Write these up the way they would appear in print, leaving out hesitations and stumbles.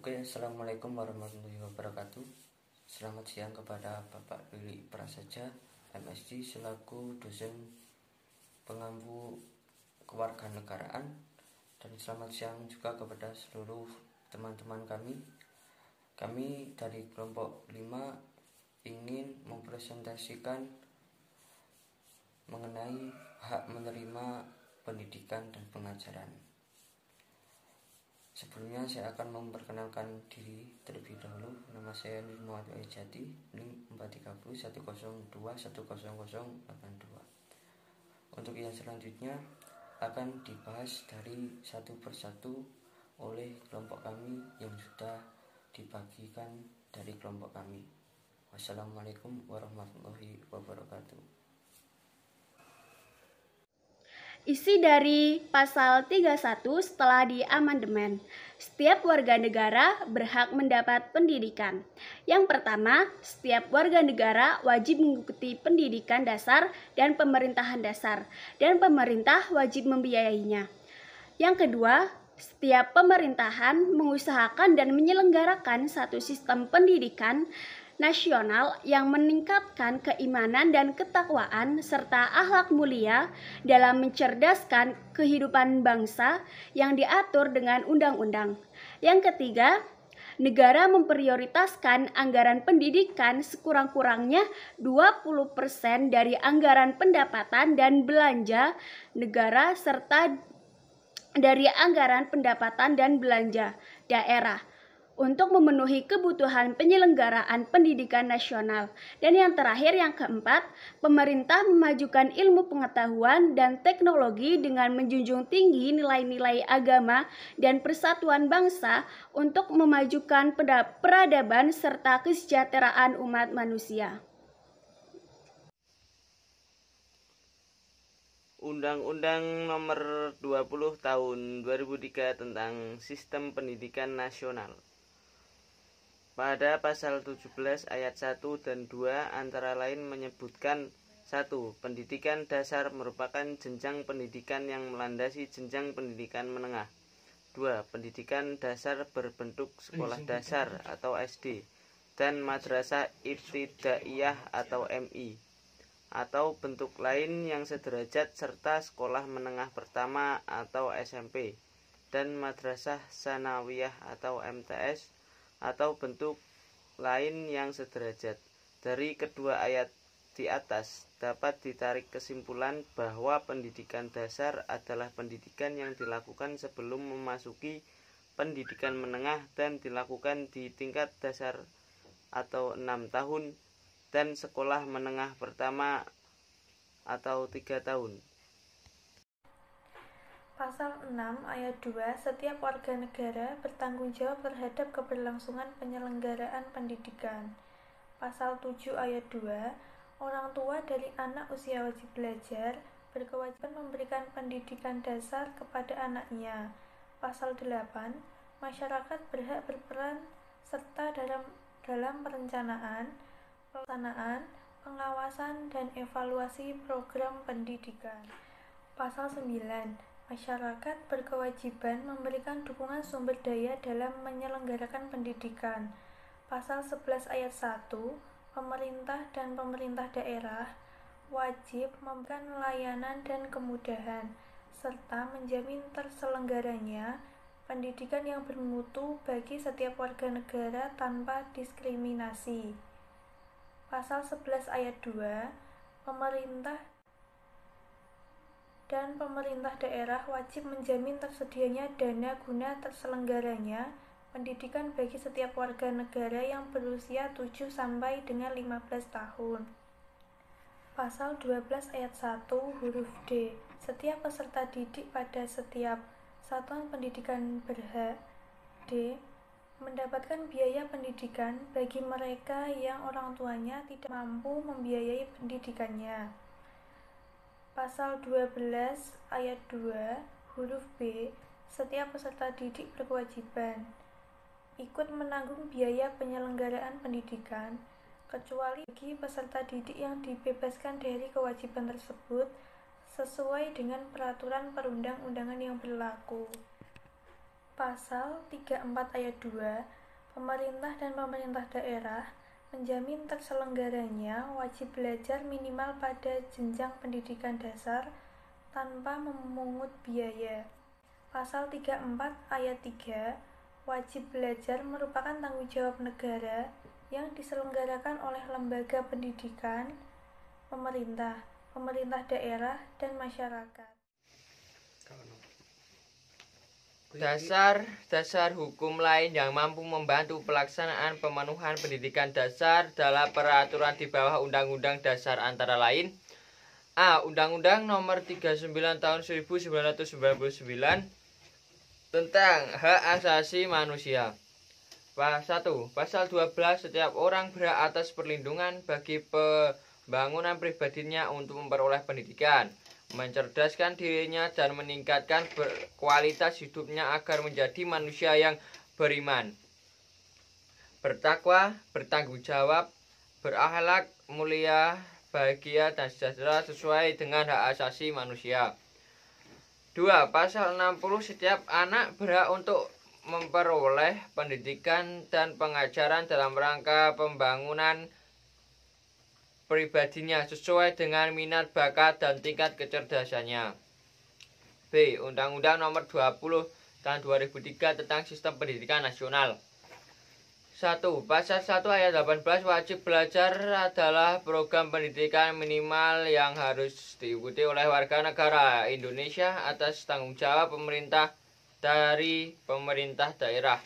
Oke, Assalamualaikum warahmatullahi wabarakatuh. Selamat siang kepada Bapak Lili Prasaja, MSc, selaku dosen pengampu kewarganegaraan, dan selamat siang juga kepada seluruh teman-teman kami. Kami dari kelompok 5 ingin mempresentasikan mengenai hak menerima pendidikan dan pengajaran. Sebelumnya saya akan memperkenalkan diri terlebih dahulu. Nama saya Nur Muhammad Jati, NIM 43010210082. Untuk yang selanjutnya akan dibahas dari satu persatu oleh kelompok kami yang sudah dibagikan dari kelompok kami. Wassalamualaikum warahmatullahi wabarakatuh. Isi dari pasal 31 setelah diamandemen. Setiap warga negara berhak mendapat pendidikan. Yang pertama, setiap warga negara wajib mengikuti pendidikan dasar dan pemerintahan dasar, dan pemerintah wajib membiayainya. Yang kedua, setiap pemerintahan mengusahakan dan menyelenggarakan satu sistem pendidikan nasional yang meningkatkan keimanan dan ketakwaan serta akhlak mulia dalam mencerdaskan kehidupan bangsa yang diatur dengan undang-undang. Yang ketiga, negara memprioritaskan anggaran pendidikan sekurang-kurangnya 20% dari anggaran pendapatan dan belanja negara serta dari anggaran pendapatan dan belanja daerah untuk memenuhi kebutuhan penyelenggaraan pendidikan nasional. Dan yang terakhir, yang keempat, pemerintah memajukan ilmu pengetahuan dan teknologi dengan menjunjung tinggi nilai-nilai agama dan persatuan bangsa untuk memajukan peradaban serta kesejahteraan umat manusia. Undang-Undang Nomor 20 Tahun 2003 tentang Sistem Pendidikan Nasional. Pada pasal 17 ayat 1 dan 2 antara lain menyebutkan 1. Pendidikan dasar merupakan jenjang pendidikan yang melandasi jenjang pendidikan menengah. 2. Pendidikan dasar berbentuk sekolah dasar atau SD dan madrasah ibtidaiyah atau MI atau bentuk lain yang sederajat serta sekolah menengah pertama atau SMP dan madrasah sanawiyah atau MTS atau bentuk lain yang sederajat. Dari kedua ayat di atas dapat ditarik kesimpulan bahwa pendidikan dasar adalah pendidikan yang dilakukan sebelum memasuki pendidikan menengah dan dilakukan di tingkat dasar atau 6 tahun dan sekolah menengah pertama atau 3 tahun. Pasal 6 ayat 2, setiap warga negara bertanggung jawab terhadap keberlangsungan penyelenggaraan pendidikan. Pasal 7 ayat 2, orang tua dari anak usia wajib belajar berkewajiban memberikan pendidikan dasar kepada anaknya. Pasal 8, masyarakat berhak berperan serta dalam perencanaan, pelaksanaan, pengawasan, dan evaluasi program pendidikan. Pasal 9, masyarakat berkewajiban memberikan dukungan sumber daya dalam menyelenggarakan pendidikan. Pasal 11 ayat 1, pemerintah dan pemerintah daerah wajib memberikan layanan dan kemudahan, serta menjamin terselenggaranya pendidikan yang bermutu bagi setiap warga negara tanpa diskriminasi. Pasal 11 ayat 2, pemerintah dan pemerintah daerah wajib menjamin tersedianya dana guna terselenggaranya pendidikan bagi setiap warga negara yang berusia 7 sampai dengan 15 tahun. Pasal 12 ayat 1 huruf D, setiap peserta didik pada setiap satuan pendidikan berhak D. mendapatkan biaya pendidikan bagi mereka yang orang tuanya tidak mampu membiayai pendidikannya. Pasal 12 ayat 2 huruf B, setiap peserta didik berkewajiban ikut menanggung biaya penyelenggaraan pendidikan, kecuali bagi peserta didik yang dibebaskan dari kewajiban tersebut sesuai dengan peraturan perundang-undangan yang berlaku. Pasal 34 ayat 2, pemerintah dan pemerintah daerah menjamin terselenggaranya wajib belajar minimal pada jenjang pendidikan dasar tanpa memungut biaya. Pasal 34 ayat 3, wajib belajar merupakan tanggung jawab negara yang diselenggarakan oleh lembaga pendidikan, pemerintah, pemerintah daerah, dan masyarakat. Dasar hukum lain yang mampu membantu pelaksanaan pemenuhan pendidikan dasar dalam peraturan di bawah Undang-Undang Dasar antara lain: A. Undang-Undang Nomor 39 Tahun 1999 tentang Hak Asasi Manusia. 1. Pasal 12, setiap orang berhak atas perlindungan bagi pembangunan pribadinya untuk memperoleh pendidikan, mencerdaskan dirinya, dan meningkatkan kualitas hidupnya agar menjadi manusia yang beriman, bertakwa, bertanggung jawab, berakhlak mulia, bahagia, dan sejahtera sesuai dengan hak asasi manusia. 2. Pasal 60, setiap anak berhak untuk memperoleh pendidikan dan pengajaran dalam rangka pembangunan pribadinya sesuai dengan minat bakat dan tingkat kecerdasannya. B. Undang-Undang Nomor 20 Tahun 2003 tentang Sistem Pendidikan Nasional. 1. Pasal 1 ayat 18, wajib belajar adalah program pendidikan minimal yang harus diikuti oleh warga negara Indonesia atas tanggung jawab pemerintah dari pemerintah daerah.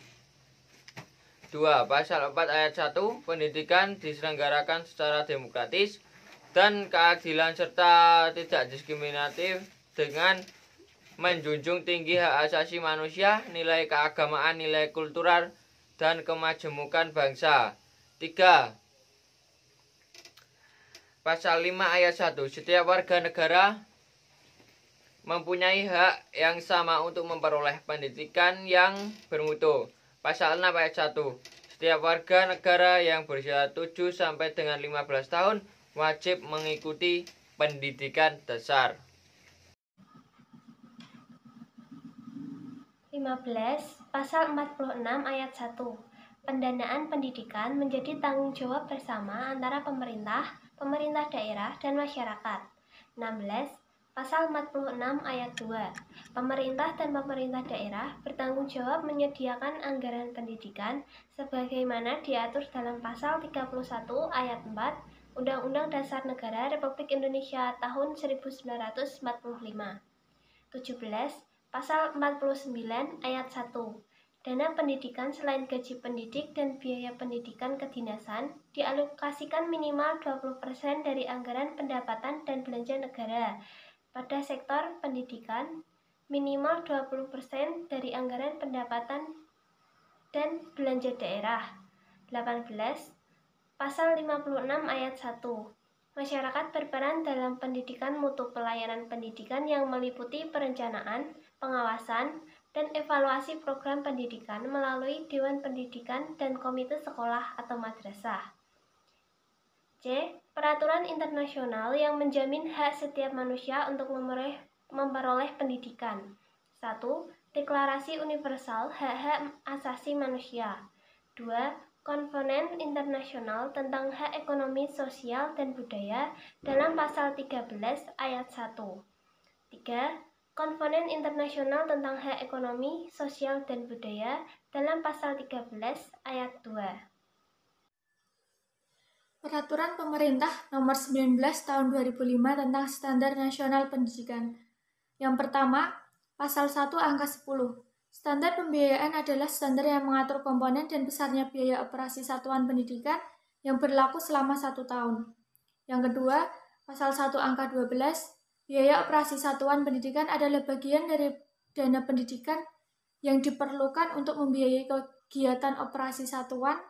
2. Pasal 4 ayat 1, pendidikan diselenggarakan secara demokratis dan keadilan serta tidak diskriminatif dengan menjunjung tinggi hak asasi manusia, nilai keagamaan, nilai kultural, dan kemajemukan bangsa. 3. Pasal 5 ayat 1, setiap warga negara mempunyai hak yang sama untuk memperoleh pendidikan yang bermutu. Pasal 6 ayat 1, setiap warga negara yang berusia 7 sampai dengan 15 tahun wajib mengikuti pendidikan dasar. 15. Pasal 46 ayat 1, pendanaan pendidikan menjadi tanggung jawab bersama antara pemerintah, pemerintah daerah, dan masyarakat. 16. Pasal 46 ayat 2, pemerintah dan pemerintah daerah bertanggung jawab menyediakan anggaran pendidikan sebagaimana diatur dalam pasal 31 ayat 4 Undang-Undang Dasar Negara Republik Indonesia tahun 1945. 17. Pasal 49 ayat 1, dana pendidikan selain gaji pendidik dan biaya pendidikan kedinasan dialokasikan minimal 20% dari anggaran pendapatan dan belanja negara. Pada sektor pendidikan, minimal 20% dari anggaran pendapatan dan belanja daerah. 18. Pasal 56 ayat 1, masyarakat berperan dalam pendidikan mutu pelayanan pendidikan yang meliputi perencanaan, pengawasan, dan evaluasi program pendidikan melalui Dewan Pendidikan dan Komite Sekolah atau Madrasah. C. Peraturan internasional yang menjamin hak setiap manusia untuk memperoleh pendidikan. 1. Deklarasi Universal Hak-Hak Asasi Manusia. 2. Konvenen Internasional tentang Hak Ekonomi, Sosial, dan Budaya dalam pasal 13 ayat 1. 3. Konvenen Internasional tentang Hak Ekonomi, Sosial, dan Budaya dalam pasal 13 ayat 2. Peraturan Pemerintah Nomor 19 Tahun 2005 tentang Standar Nasional Pendidikan. Yang pertama, Pasal 1 Angka 10. Standar pembiayaan adalah standar yang mengatur komponen dan besarnya biaya operasi satuan pendidikan yang berlaku selama 1 tahun. Yang kedua, Pasal 1 Angka 12. Biaya operasi satuan pendidikan adalah bagian dari dana pendidikan yang diperlukan untuk membiayai kegiatan operasi satuan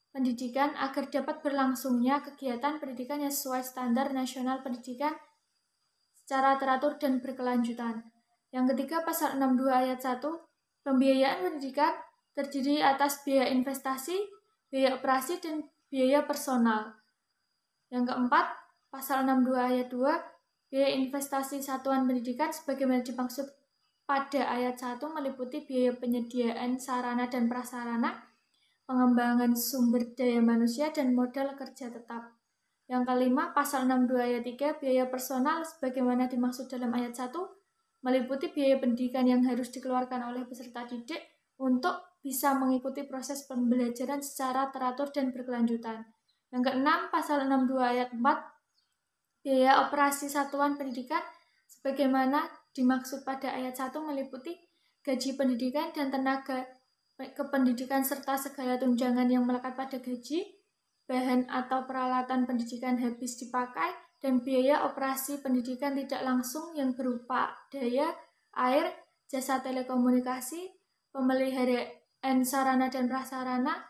pendidikan agar dapat berlangsungnya kegiatan pendidikan yang sesuai standar nasional pendidikan secara teratur dan berkelanjutan. Yang ketiga, Pasal 62 ayat 1, pembiayaan pendidikan terdiri atas biaya investasi, biaya operasi, dan biaya personal. Yang keempat, Pasal 62 ayat 2, biaya investasi satuan pendidikan sebagaimana dimaksud pada ayat 1 meliputi biaya penyediaan sarana dan prasarana, pengembangan sumber daya manusia, dan modal kerja tetap. Yang kelima, pasal 62 ayat 3, biaya personal sebagaimana dimaksud dalam ayat 1, meliputi biaya pendidikan yang harus dikeluarkan oleh peserta didik untuk bisa mengikuti proses pembelajaran secara teratur dan berkelanjutan. Yang keenam, pasal 62 ayat 4, biaya operasi satuan pendidikan sebagaimana dimaksud pada ayat 1 meliputi gaji pendidikan dan tenaga kependidikan serta segala tunjangan yang melekat pada gaji, bahan atau peralatan pendidikan habis dipakai, dan biaya operasi pendidikan tidak langsung yang berupa daya, air, jasa telekomunikasi, pemeliharaan sarana dan prasarana,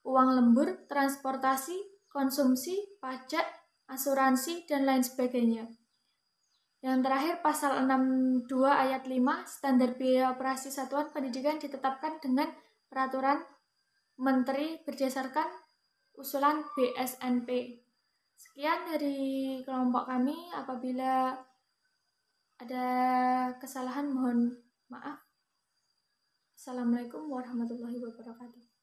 uang lembur, transportasi, konsumsi, pajak, asuransi, dan lain sebagainya. Yang terakhir, pasal 62 ayat 5, standar biaya operasi satuan pendidikan ditetapkan dengan peraturan Menteri berdasarkan usulan BSNP. Sekian dari kelompok kami. Apabila ada kesalahan mohon maaf. Assalamualaikum warahmatullahi wabarakatuh.